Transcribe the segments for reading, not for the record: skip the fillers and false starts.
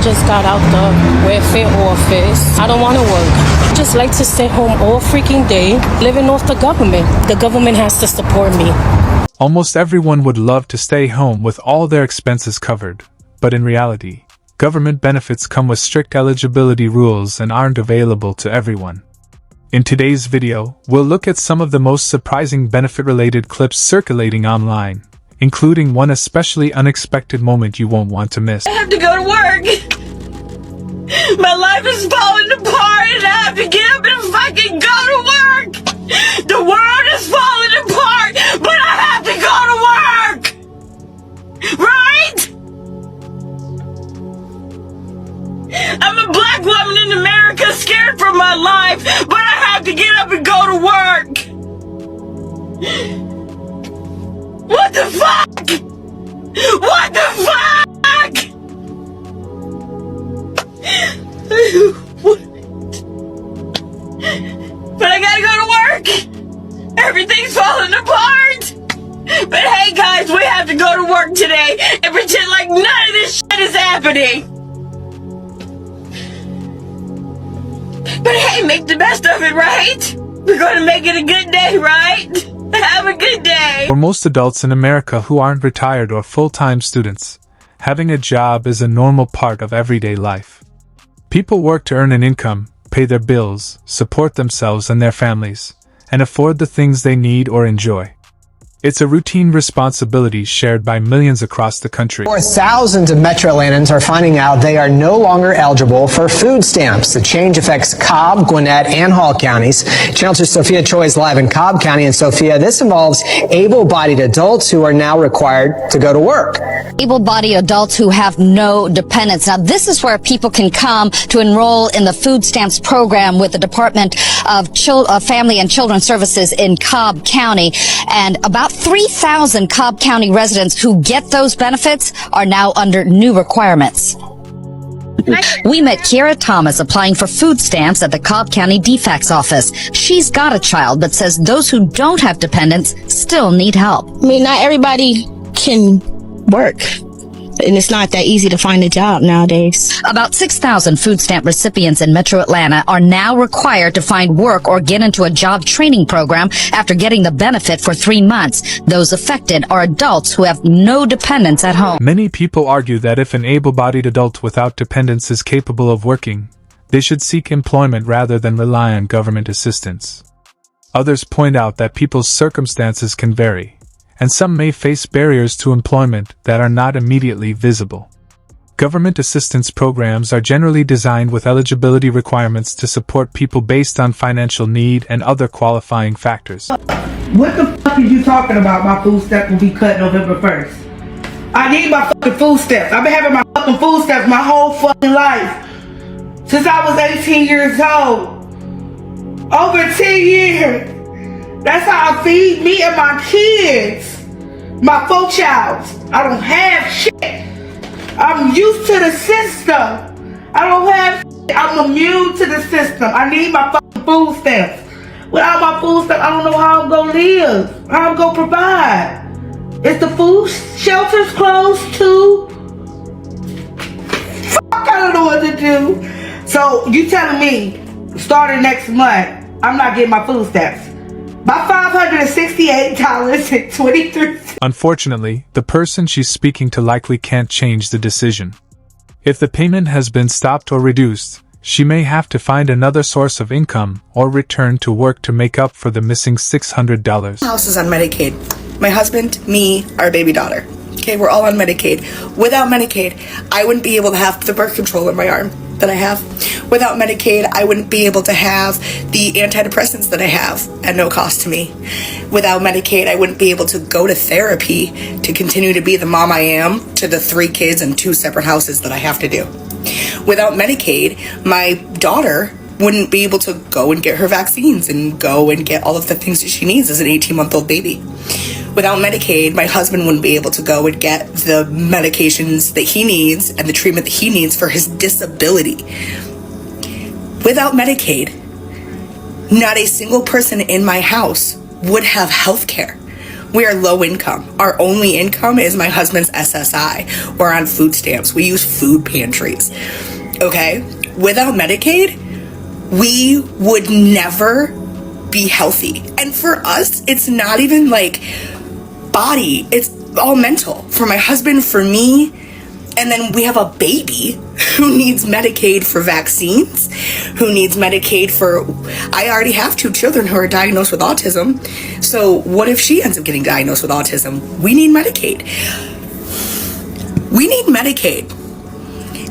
just got out the welfare office. I don't want to work. I just like to stay home all freaking day, living off the government. The government has to support me. Almost everyone would love to stay home with all their expenses covered, but in reality, government benefits come with strict eligibility rules and aren't available to everyone. In today's video, we'll look at some of the most surprising benefit-related clips circulating online, including one especially unexpected moment you won't want to miss. I have to go to work. My life is falling apart and I have to get up and fucking go to work. The world is falling apart, but I have to go to work. Right? I'm a black woman in America scared for my life, but I have to get up and go to work. What the fuck? What the fuck? But I gotta go to work. Everything's falling apart. But hey guys, we have to go to work today and pretend like none of this shit is happening. But hey, make the best of it, right? We're gonna make it a good day, right? Have a good day. For most adults in America who aren't retired or full-time students, having a job is a normal part of everyday life. People work to earn an income, pay their bills, support themselves and their families, and afford the things they need or enjoy. It's a routine responsibility shared by millions across the country. Thousands of Metro Atlantans are finding out they are no longer eligible for food stamps. The change affects Cobb, Gwinnett, and Hall counties. Channel 2 Sophia Choi is live in Cobb County. And Sophia, this involves able-bodied adults who are now required to go to work. Able-bodied adults who have no dependents. Now, this is where people can come to enroll in the food stamps program with the Department of Family and Children's Services in Cobb County. And about 3,000 Cobb County residents who get those benefits are now under new requirements. We met Kiara Thomas applying for food stamps at the Cobb County DFACS office. She's got a child, but says those who don't have dependents still need help. I mean, not everybody can work, and it's not that easy to find a job nowadays. About 6,000 food stamp recipients in Metro Atlanta are now required to find work or get into a job training program after getting the benefit for 3 months. Those affected are adults who have no dependents at home. Many people argue that if an able-bodied adult without dependents is capable of working, they should seek employment rather than rely on government assistance. Others point out that people's circumstances can vary, and some may face barriers to employment that are not immediately visible. Government assistance programs are generally designed with eligibility requirements to support people based on financial need and other qualifying factors. What the fuck are you talking about? My food stamp will be cut November 1st. I need my fucking food stamps. I've been having my fucking food stamps my whole fucking life. Since I was 18 years old. Over 10 years. That's how I feed me and my kids. My 4 childs. I don't have shit. I'm used to the system. I don't have shit. I'm immune to the system. I need my fucking food stamps. Without my food stamps, I don't know how I'm gonna live. How I'm gonna provide. Is the food shelters closed too? Fuck, I don't know what to do. So you telling me, starting next month, I'm not getting my food stamps. My $568.23. Unfortunately, the person she's speaking to likely can't change the decision. If the payment has been stopped or reduced, she may have to find another source of income or return to work to make up for the missing $600. My house is on Medicaid. My husband, me, our baby daughter. Okay, we're all on Medicaid. Without Medicaid, I wouldn't be able to have the birth control in my arm that I have. Without Medicaid, I wouldn't be able to have the antidepressants that I have at no cost to me. Without Medicaid, I wouldn't be able to go to therapy to continue to be the mom I am to the 3 kids and 2 separate houses that I have to do. Without Medicaid, my daughter wouldn't be able to go and get her vaccines and go and get all of the things that she needs as an 18-month-old baby. Without Medicaid, my husband wouldn't be able to go and get the medications that he needs and the treatment that he needs for his disability. Without Medicaid, not a single person in my house would have health care. We are low income. Our only income is my husband's SSI. We're on food stamps. We use food pantries. Okay? Without Medicaid, we would never be healthy. And for us, it's not even like body, it's all mental. For my husband, for me, and then we have a baby who needs Medicaid for vaccines, who needs Medicaid for, I already have 2 children who are diagnosed with autism. So what if she ends up getting diagnosed with autism? We need Medicaid. We need Medicaid.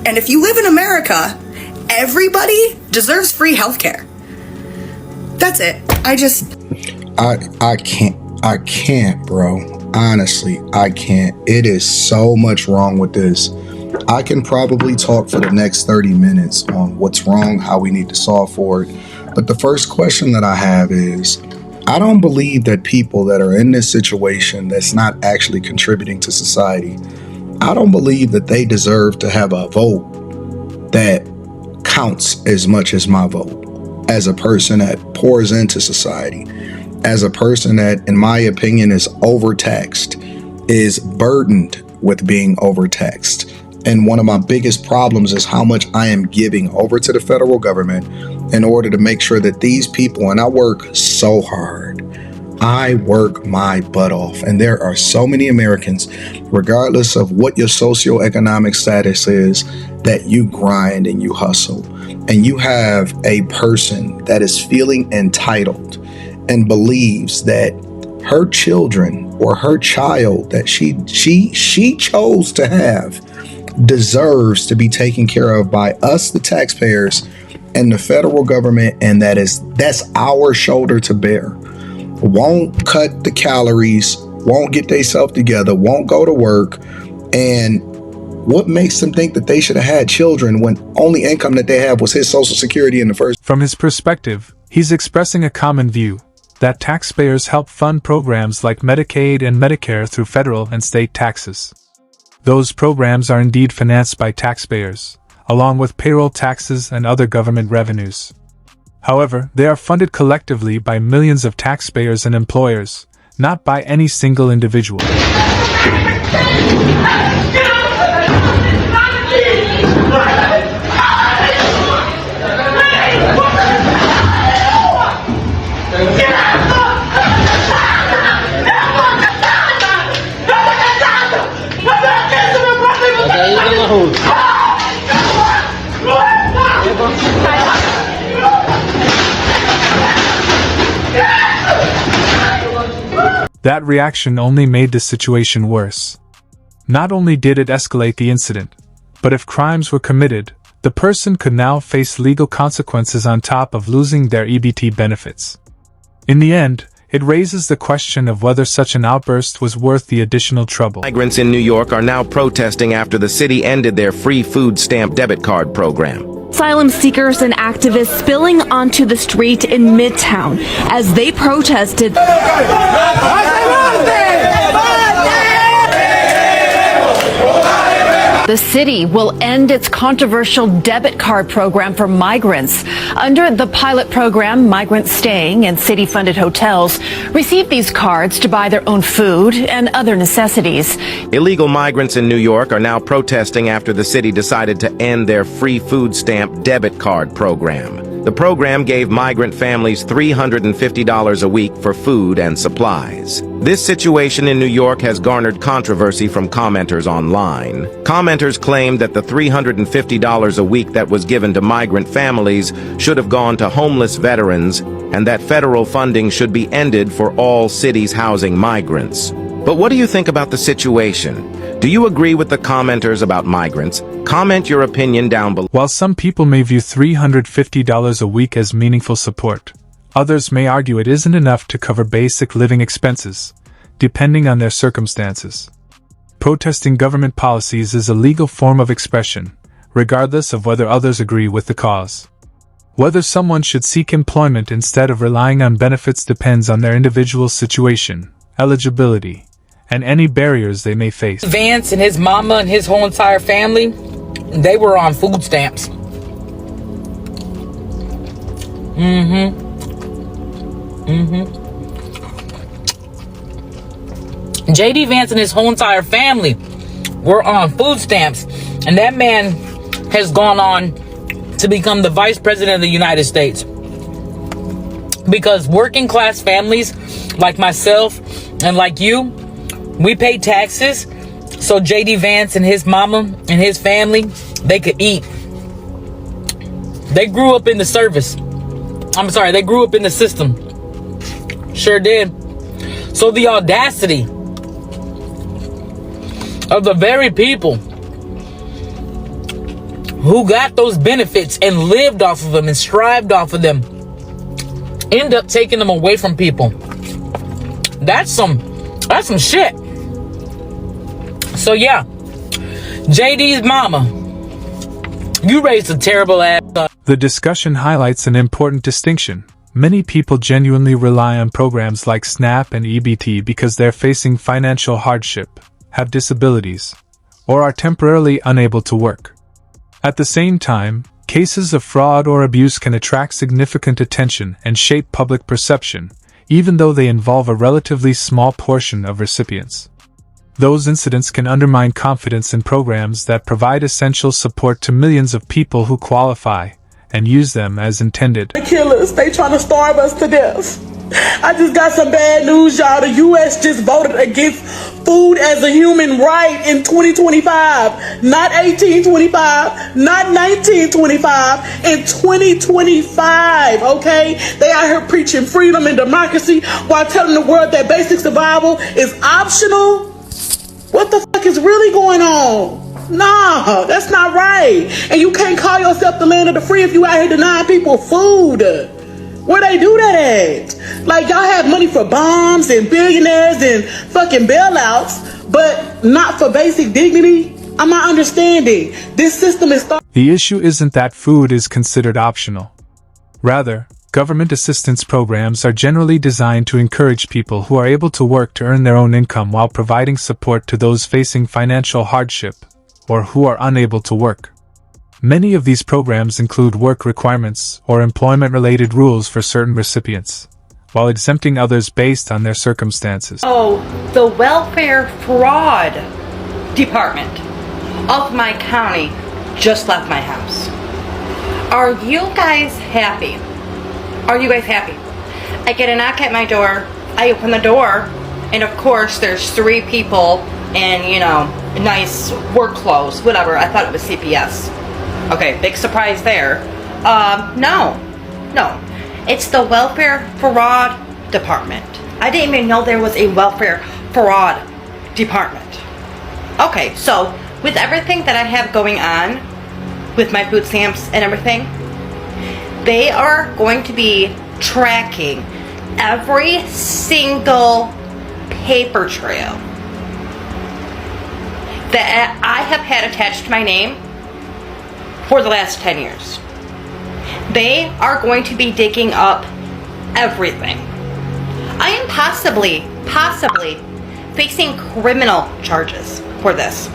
And if you live in America, everybody deserves free healthcare. That's it. I can't, bro. Honestly, I can't. It is so much wrong with this. I can probably talk for the next 30 minutes on what's wrong, how we need to solve for it. But the first question that I have is, I don't believe that people that are in this situation that's not actually contributing to society, I don't believe that they deserve to have a vote that counts as much as my vote. As a person that pours into society, as a person that, in my opinion, is overtaxed, is burdened with being overtaxed. And one of my biggest problems is how much I am giving over to the federal government in order to make sure that these people, and I work so hard, I work my butt off. And there are so many Americans, regardless of what your socioeconomic status is, that you grind and you hustle. And you have a person that is feeling entitled and believes that her children or her child that she chose to have deserves to be taken care of by us, the taxpayers, and the federal government, and that's our shoulder to bear. Won't cut the calories, won't get themselves together, won't go to work. And what makes them think that they should have had children when only income that they have was his Social Security in the first? From his perspective, he's expressing a common view that taxpayers help fund programs like Medicaid and Medicare through federal and state taxes. Those programs are indeed financed by taxpayers, along with payroll taxes and other government revenues. However, they are funded collectively by millions of taxpayers and employers, not by any single individual. That reaction only made the situation worse. Not only did it escalate the incident, but if crimes were committed, the person could now face legal consequences on top of losing their EBT benefits. In the end, it raises the question of whether such an outburst was worth the additional trouble. Migrants in New York are now protesting after the city ended their free food stamp debit card program. Asylum seekers and activists spilling onto the street in Midtown as they protested. The city will end its controversial debit card program for migrants. Under the pilot program, migrants staying in city-funded hotels receive these cards to buy their own food and other necessities. Illegal migrants in New York are now protesting after the city decided to end their free food stamp debit card program. The program gave migrant families $350 a week for food and supplies. This situation in New York has garnered controversy from commenters online. Commenters claim that the $350 a week that was given to migrant families should have gone to homeless veterans, and that federal funding should be ended for all cities housing migrants. But what do you think about the situation? Do you agree with the commenters about migrants? Comment your opinion down below. While some people may view $350 a week as meaningful support, others may argue it isn't enough to cover basic living expenses, depending on their circumstances. Protesting government policies is a legal form of expression, regardless of whether others agree with the cause. Whether someone should seek employment instead of relying on benefits depends on their individual situation, eligibility, and any barriers they may face. Vance and his mama and his whole entire family, they were on food stamps. JD Vance and his whole entire family were on food stamps, and that man has gone on to become the vice president of the United States. Because working class families like myself and like you, we pay taxes so JD Vance and his mama and his family, they could eat. They grew up in the service. I'm sorry, they grew up in the system. Sure did. So the audacity of the very people who got those benefits and lived off of them and strived off of them end up taking them away from people. That's some shit. So yeah, JD's mama, you raised a terrible ass up. The discussion highlights an important distinction. Many people genuinely rely on programs like SNAP and EBT because they're facing financial hardship, have disabilities, or are temporarily unable to work. At the same time, cases of fraud or abuse can attract significant attention and shape public perception, even though they involve a relatively small portion of recipients. Those incidents can undermine confidence in programs that provide essential support to millions of people who qualify and use them as intended. The killers, they trying to starve us to death. I just got some bad news, y'all. The U.S. just voted against food as a human right in 2025. Not 1825, not 1925, in 2025, okay? They out here preaching freedom and democracy while telling the world that basic survival is optional. What the fuck is really going on? Nah, that's not right. And you can't call yourself the land of the free if you out here denying people food. Where they do that at? Like, y'all have money for bombs and billionaires and fucking bailouts, but not for basic dignity? I'm not understanding. This system is... The issue isn't that food is considered optional. Rather, government assistance programs are generally designed to encourage people who are able to work to earn their own income while providing support to those facing financial hardship or who are unable to work. Many of these programs include work requirements or employment-related rules for certain recipients, while exempting others based on their circumstances. Oh, the welfare fraud department of my county just left my house. Are you guys happy? Are you guys happy? I get a knock at my door, I open the door, and of course there's 3 people in, you know, nice work clothes, whatever. I thought it was CPS. Okay, big surprise there. No. It's the welfare fraud department. I didn't even know there was a welfare fraud department. Okay, so with everything that I have going on with my food stamps and everything, they are going to be tracking every single paper trail that I have had attached to my name for the last 10 years. They are going to be digging up everything. I am possibly facing criminal charges for this.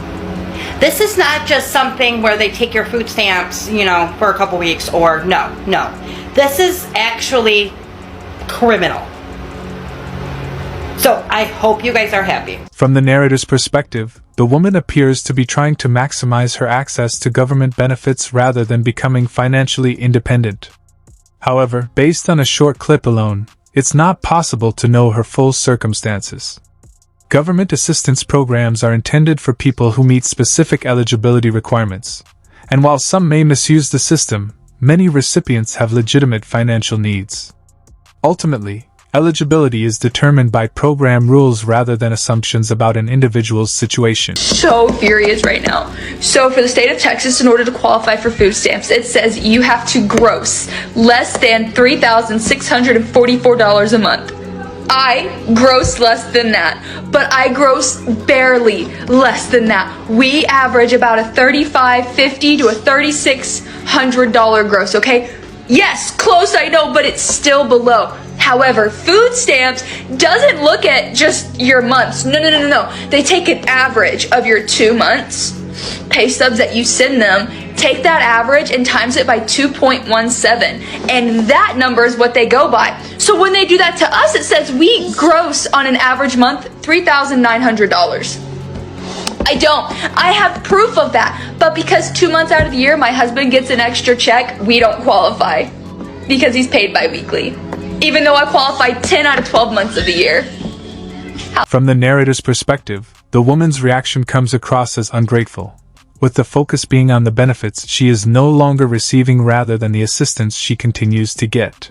This is not just something where they take your food stamps, you know, for a couple weeks or no. This is actually criminal. So I hope you guys are happy. From the narrator's perspective, the woman appears to be trying to maximize her access to government benefits rather than becoming financially independent. However, based on a short clip alone, it's not possible to know her full circumstances. Government assistance programs are intended for people who meet specific eligibility requirements, and while some may misuse the system, many recipients have legitimate financial needs. Ultimately, eligibility is determined by program rules rather than assumptions about an individual's situation. So furious right now. So for the state of Texas, in order to qualify for food stamps, it says you have to gross less than $3,644 a month. I gross less than that, but I gross barely less than that. We average about a $3,550 to a $3,600 gross, okay? Yes, close, I know, but it's still below. However, food stamps doesn't look at just your months. No. They take an average of your 2 months, pay stubs that you send them, take that average and times it by 2.17, and that number is what they go by. So when they do that to us, it says we gross on an average month $3,900. I have proof of that, but because 2 months out of the year my husband gets an extra check, we don't qualify because he's paid bi-weekly, even though I qualify 10 out of 12 months of the year. From the narrator's perspective, the woman's reaction comes across as ungrateful, with the focus being on the benefits she is no longer receiving rather than the assistance she continues to get.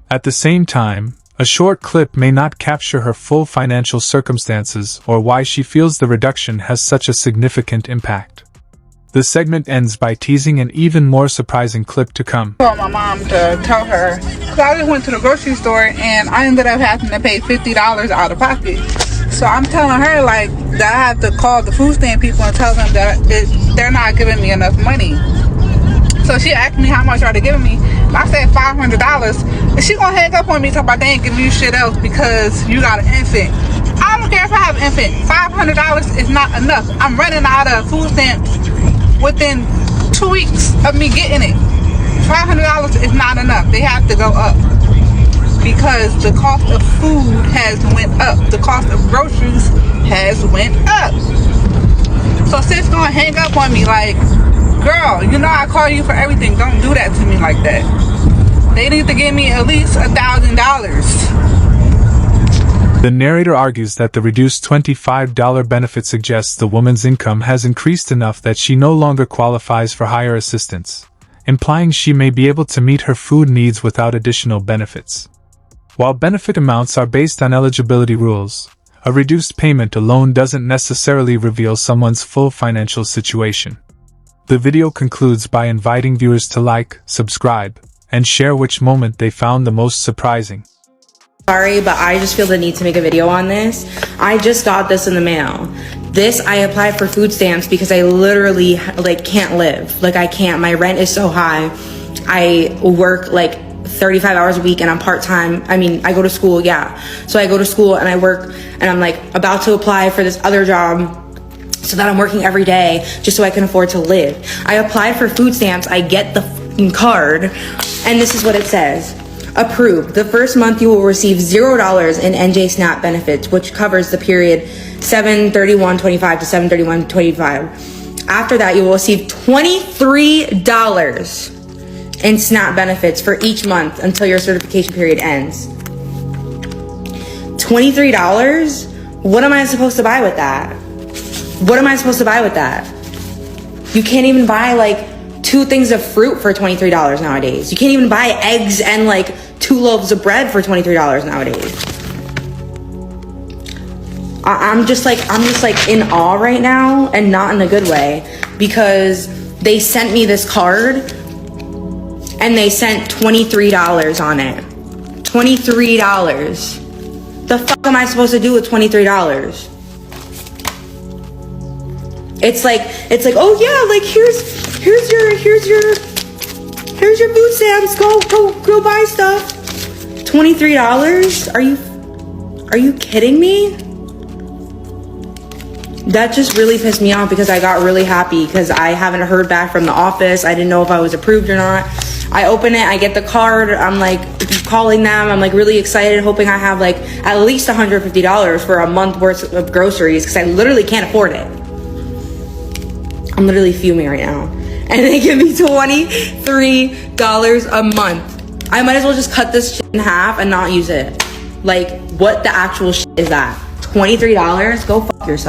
At the same time, a short clip may not capture her full financial circumstances or why she feels the reduction has such a significant impact. The segment ends by teasing an even more surprising clip to come. I told my mom to tell her, because I just went to the grocery store and I ended up having to pay $50 out of pocket. So I'm telling her like that I have to call the food stamp people and tell them that they're not giving me enough money. So she asked me how much are they giving me. I said $500. And she gonna hang up on me talking about they ain't giving you shit else because you got an infant. I don't care if I have an infant. $500 is not enough. I'm running out of food stamps within 2 weeks of me getting it. $500 is not enough. They have to go up because the cost of food has went up. The cost of groceries has went up. So sis gonna hang up on me like, girl, you know I call you for everything. Don't do that to me like that. They need to give me at least $1,000. The narrator argues that the reduced $25 benefit suggests the woman's income has increased enough that she no longer qualifies for higher assistance, implying she may be able to meet her food needs without additional benefits. While benefit amounts are based on eligibility rules, a reduced payment alone doesn't necessarily reveal someone's full financial situation. The video concludes by inviting viewers to like, subscribe, and share which moment they found the most surprising. Sorry, but I just feel the need to make a video on this. I just got this in the mail. I applied for food stamps because I literally can't live. I can't. My rent is so high. I work 35 hours a week and I'm part-time. I mean, I go to school, yeah. So I go to school and I work and I'm about to apply for this other job so that I'm working every day just so I can afford to live. I applied for food stamps. I get the fucking card and this is what it says. Approved. The first month you will receive $0 in NJ SNAP benefits, which covers the period 7/31/25 to 7/31/25. After that, you will receive $23 in SNAP benefits for each month until your certification period ends. $23? What am I supposed to buy with that? What am I supposed to buy with that? You can't even buy 2 things of fruit for $23 nowadays. You can't even buy eggs and 2 loaves of bread for $23 nowadays. I'm just in awe right now, and not in a good way, because they sent me this card and they sent $23 on it. $23. The fuck am I supposed to do with $23? It's like, oh yeah, here's your food stamps. Go buy stuff. $23? Are you kidding me? That just really pissed me off because I got really happy because I haven't heard back from the office. I didn't know if I was approved or not. I open it, I get the card, I'm calling them, I'm really excited, hoping I have at least $150 for a month worth of groceries because I literally can't afford it. I'm literally fuming right now. And they give me $23 a month. I might as well just cut this shit in half and not use it. What the actual shit is that? $23? Go fuck yourself.